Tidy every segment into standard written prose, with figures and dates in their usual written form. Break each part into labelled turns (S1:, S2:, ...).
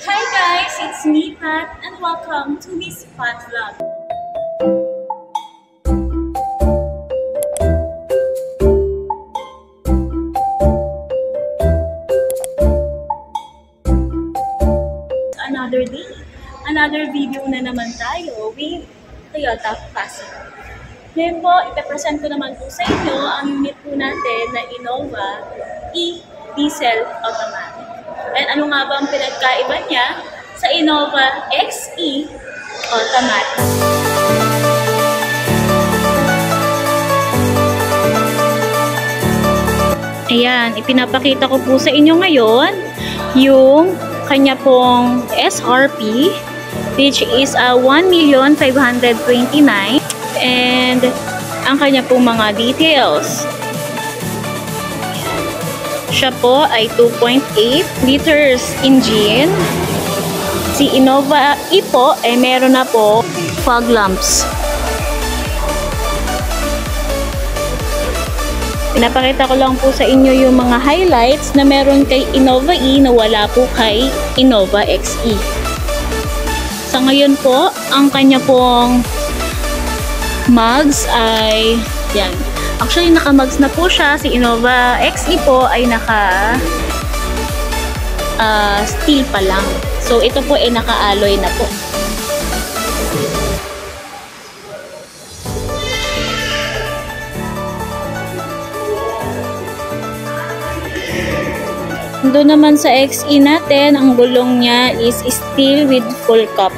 S1: Hi guys, it's me Pat and welcome to Miss Pat Vlog. Another day, another video na naman tayo with Toyota Pasig. Ngayon po, ipapresent ko naman po sa inyo ang unit po natin na Innova e-Diesel Automatic. And ano nga ba ang pinagkaiba niya sa Innova XE Automatic? Ayan, ipinapakita ko po sa inyo ngayon yung kanya pong SRP, which is 1,529,000, and ang kanya pong mga details. Siya po ay 2.8 liters engine. Si Innova E po ay meron na po fog lamps. Pinapakita ko lang po sa inyo yung mga highlights na meron kay Innova E na wala po kay Innova XE. Sa ngayon po, ang kanya pong mugs ay yan. Actually, naka-mugs na po siya. Si Innova XE po ay naka-steel pa lang. So, ito po ay naka-alloy na po. Doon naman sa XE natin, ang gulong niya is steel with full cup.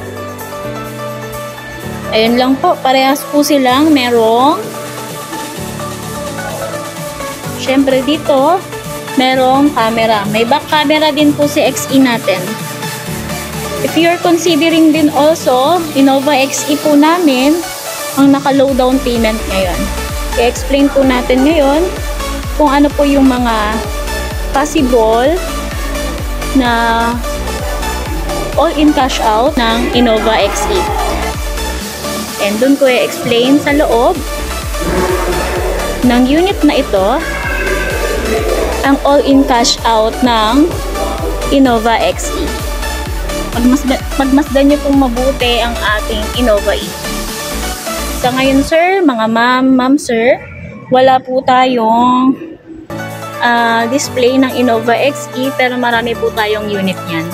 S1: Ayun lang po. Parehas po silang merong syempre dito, merong camera. May back camera din po si XE natin. If you're considering din also, Innova XE po namin, ang naka-low down payment ngayon. I-explain po natin ngayon kung ano po yung mga possible na all-in cash out ng Innova XE. And dun ko i-explain sa loob ng unit na ito ang all-in cash out ng Innova XE. Pagmasdan nyo pong mabuti ang ating Innova E. Sa ngayon sir, mga ma'am sir, wala po tayong display ng Innova XE pero marami po tayong unit yan.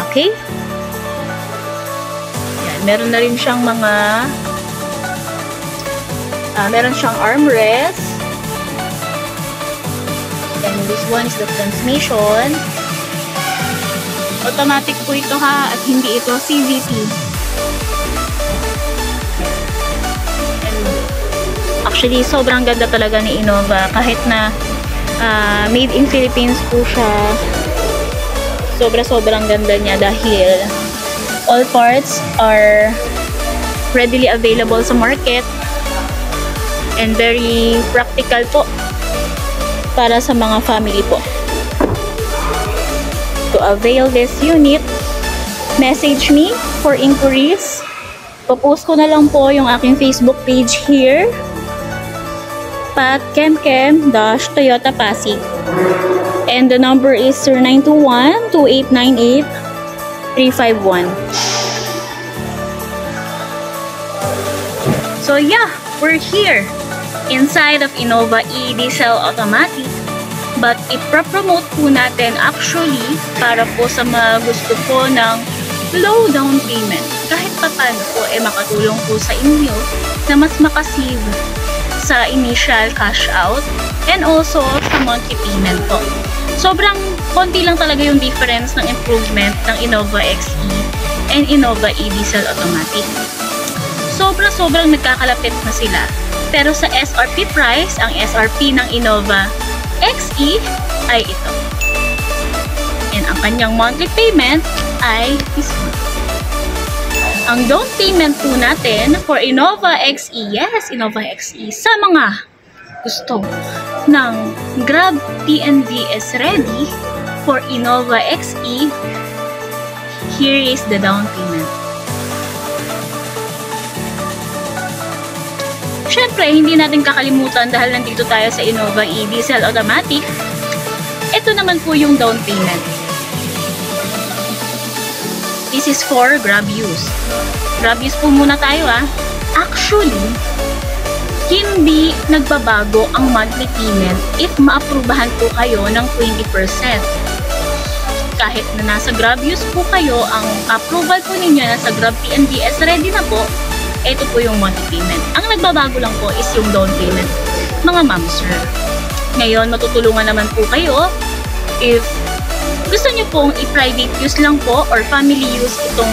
S1: Okay? Yan, meron na rin siyang mga meron siyang armrest. And this one is the transmission. Automatic po ito ha, at hindi ito CVT. And actually, sobrang ganda talaga ni Innova. Kahit na made in Philippines po siya, sobrang ganda niya dahil all parts are readily available sa market and very practical po para sa mga family po. To avail this unit, message me for inquiries. Popost ko na lang po yung aking Facebook page here, Pat Kemkem-Toyota Pasig. And the number is 0921-2898-351. So yeah, we're here inside of Innova e-Diesel Automatic, but ipropromote po natin actually para po sa mga gusto po ng low down payment. Kahit pa paano po makatulong po sa inyo na mas makasave sa initial cash out and also sa monthly payment po. Sobrang konti lang talaga yung difference ng improvement ng Innova XE and Innova e-Diesel Automatic. Sobrang nagkakalapit na sila. Pero sa SRP price, ang SRP ng Innova XE ay ito. And ang kanyang monthly payment ay this one. Ang down payment po natin for Innova XE, yes, Innova XE, sa mga gusto ng Grab PNV is ready for Innova XE, here is the down payment. Syempre, hindi natin kakalimutan dahil nandito tayo sa Innova e-Diesel Automatic. Ito naman po yung down payment. This is for grab use. Grab use po muna tayo Actually, hindi nagbabago ang monthly payment if maaprubahan po kayo ng 20%. Kahit na nasa grab use po kayo, ang approval po ninyo nasa grab PNBS ready na po, ito po yung monthly payment. Ang nagbabago lang po is yung down payment, mga ma'am sir. Ngayon, matutulungan naman po kayo if gusto nyo pong i-private use lang po or family use itong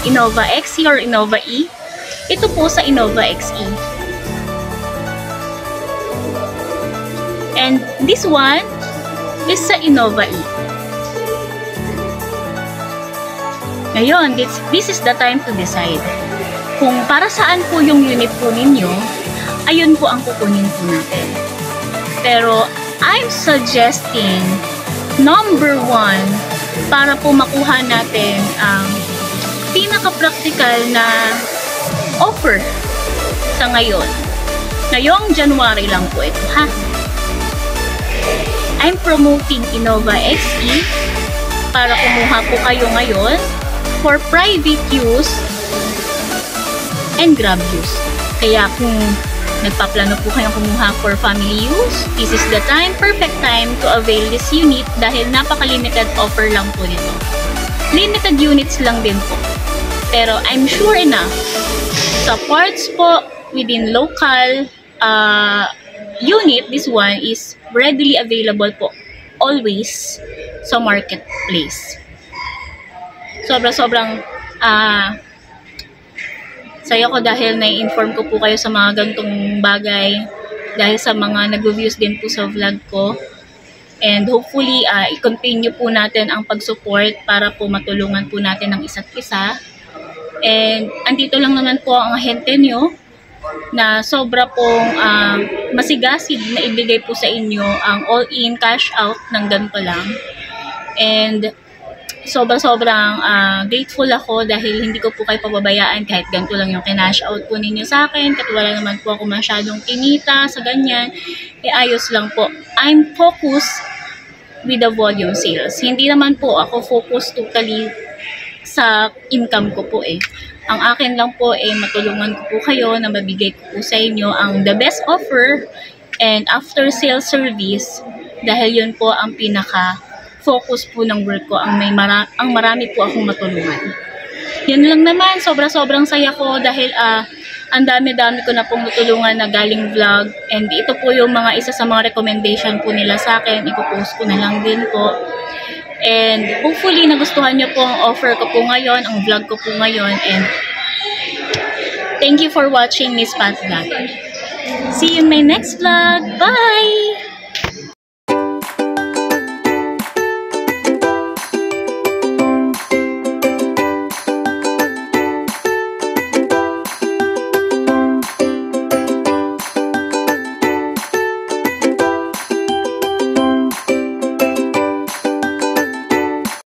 S1: Innova XE or Innova E. Ito po sa Innova XE. And this one is sa Innova E. Ngayon, this is the time to decide. Kung para saan po yung unit po ninyo, ayun po ang kukunin po natin. Pero, I'm suggesting number 1 para po makuha natin ang pinaka-practical na offer sa ngayon. Ngayong January lang po ito, I'm promoting Innova XE para kumuha po kayo ngayon for private use and grab use. Kaya kung nagpaplano po kayong kumuha for family use, this is the time, perfect time to avail this unit dahil napaka-limited offer lang po nito. Limited units lang din po. Pero I'm sure enough, sa parts po within local unit, this one is readily available po always sa marketplace. Sobrang saya ko dahil na-inform ko po kayo sa mga gantong bagay dahil sa mga nag-views din po sa vlog ko. And hopefully, i-continue po natin ang pag-support para po matulungan po natin ang isa't isa. And andito lang naman po ang ahente nyo na sobra pong masigasig na ibigay po sa inyo ang all-in cash out ng ganito lang. And sobrang grateful ako dahil hindi ko po kayo pababayaan kahit ganito lang yung kinash out po ninyo sa akin, kahit wala naman po ako masyadong kinita sa ganyan, ayos lang po. I'm focused with the volume sales. Hindi naman po ako focused totally sa income ko po Ang akin lang po matulungan ko po kayo na mabigay ko po sa inyo ang the best offer and after sales service dahil yun po ang pinaka-focus po ng work ko, ang marami po akong matulungan. Yun lang naman, sobrang saya ko dahil ang dami-dami ko na pong natulungan na galing vlog and ito po yung mga isa sa mga recommendation po nila sa akin, ipopost ko na lang din po. And hopefully nagustuhan nyo po ang offer ko po ngayon, ang vlog ko po ngayon, and thank you for watching Miss Pat Vlog. See you in my next vlog. Bye!